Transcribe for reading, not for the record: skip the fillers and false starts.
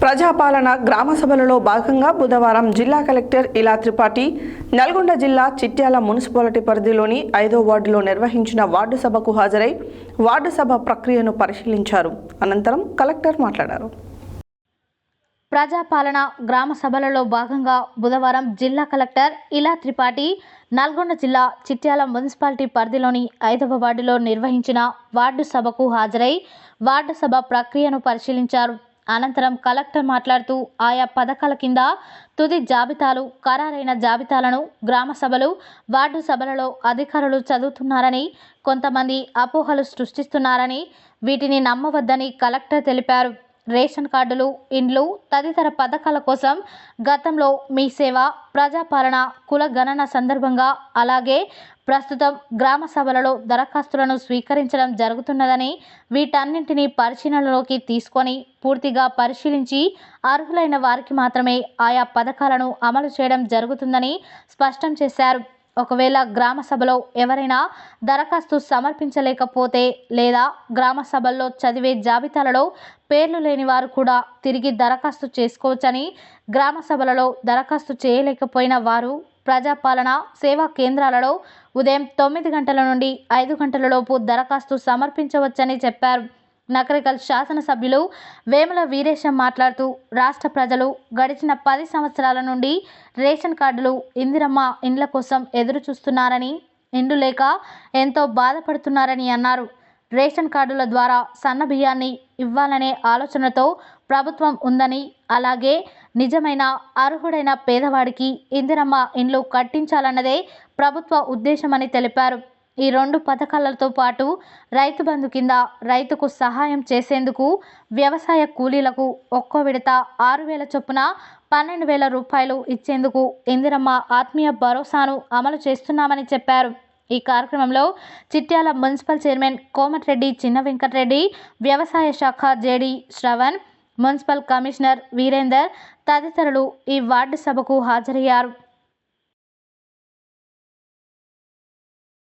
ప్రజాపాలన గ్రామ సభలలో భాగంగా బుధవారం జిల్లా కలెక్టర్ ఇలా త్రిపాఠి నల్గొండ జిల్లా చిట్యాల మున్సిపాలిటీ పరిధిలోని 5వ వార్డులో నిర్వహించిన వార్డు సభకు హాజరై వార్డు సభ ప్రక్రియను పరిశీలించారు. అనంతరం కలెక్టర్ మాట్లాడారు. ప్రజాపాలన గ్రామ సభలలో భాగంగా బుధవారం జిల్లా కలెక్టర్ ఇలా త్రిపాఠి నల్గొండ జిల్లా చిట్యాల మున్సిపాలిటీ పరిధిలోని 5వ వార్డులో నిర్వహించిన వార్డు సభకు హాజరై వార్డు సభ ప్రక్రియను పరిశీలించారు. అనంతరం కలెక్టర్ మాట్లాడుతూ ఆయా పథకాల కింద తుది జాబితాలు ఖరారైన జాబితాలను గ్రామ సభలు వార్డు సభలలో అధికారులు చదువుతున్నారని, కొంతమంది అపోహలు సృష్టిస్తున్నారని, వీటిని నమ్మవద్దని కలెక్టర్ తెలిపారు. రేషన్ కార్డులు, ఇండ్లు తదితర పథకాల కోసం గతంలో మీ సేవ, ప్రజాపాలన, కుల గణన సందర్భంగా అలాగే ప్రస్తుతం గ్రామ సభలలో దరఖాస్తులను స్వీకరించడం జరుగుతున్నదని, వీటన్నింటినీ పరిశీలనలోకి తీసుకొని పూర్తిగా పరిశీలించి అర్హులైన వారికి మాత్రమే ఆయా పథకాలను అమలు చేయడం జరుగుతుందని స్పష్టం చేశారు. ఒకవేళ గ్రామ సభలో ఎవరైనా దరఖాస్తు సమర్పించలేకపోతే లేదా గ్రామ సభల్లో చదివే జాబితాలలో పేర్లు లేని వారు కూడా తిరిగి దరఖాస్తు చేసుకోవచ్చని, గ్రామ సభలలో దరఖాస్తు చేయలేకపోయిన వారు ప్రజాపాలన సేవా కేంద్రాలలో ఉదయం 9 గంటల నుండి 5 గంటలలోపు దరఖాస్తు సమర్పించవచ్చని చెప్పారు. నకరికల్ శాసనసభ్యులు వేముల వీరేశం మాట్లాడుతూ రాష్ట్ర ప్రజలు గడిచిన 10 సంవత్సరాల నుండి రేషన్ కార్డులు, ఇందిరమ్మ ఇండ్ల కోసం ఎదురు చూస్తున్నారని, ఇండ్లు లేక ఎంతో బాధపడుతున్నారని అన్నారు. రేషన్ కార్డుల ద్వారా సన్న బియ్యాన్ని ఇవ్వాలనే ఆలోచనతో ప్రభుత్వం ఉందని, అలాగే నిజమైన అర్హుడైన పేదవాడికి ఇందిరమ్మ ఇండ్లు కట్టించాలన్నదే ప్రభుత్వ ఉద్దేశమని తెలిపారు. ఈ 2 పథకాలతో పాటు రైతు బంధు కింద రైతుకు సహాయం చేసేందుకు వ్యవసాయ కూలీలకు ఒక్కో విడత 6,000 చొప్పున 12,000 రూపాయలు ఇచ్చేందుకు ఇందిరమ్మ ఆత్మీయ భరోసాను అమలు చేస్తున్నామని చెప్పారు. ఈ కార్యక్రమంలో చిట్యాల మున్సిపల్ చైర్మన్ కోమటిరెడ్డి చిన్న వెంకటరెడ్డి, వ్యవసాయ శాఖ JD Shravan, municipal commissioner Virender తదితరులు ఈ వార్డు సభకు హాజరయ్యారు.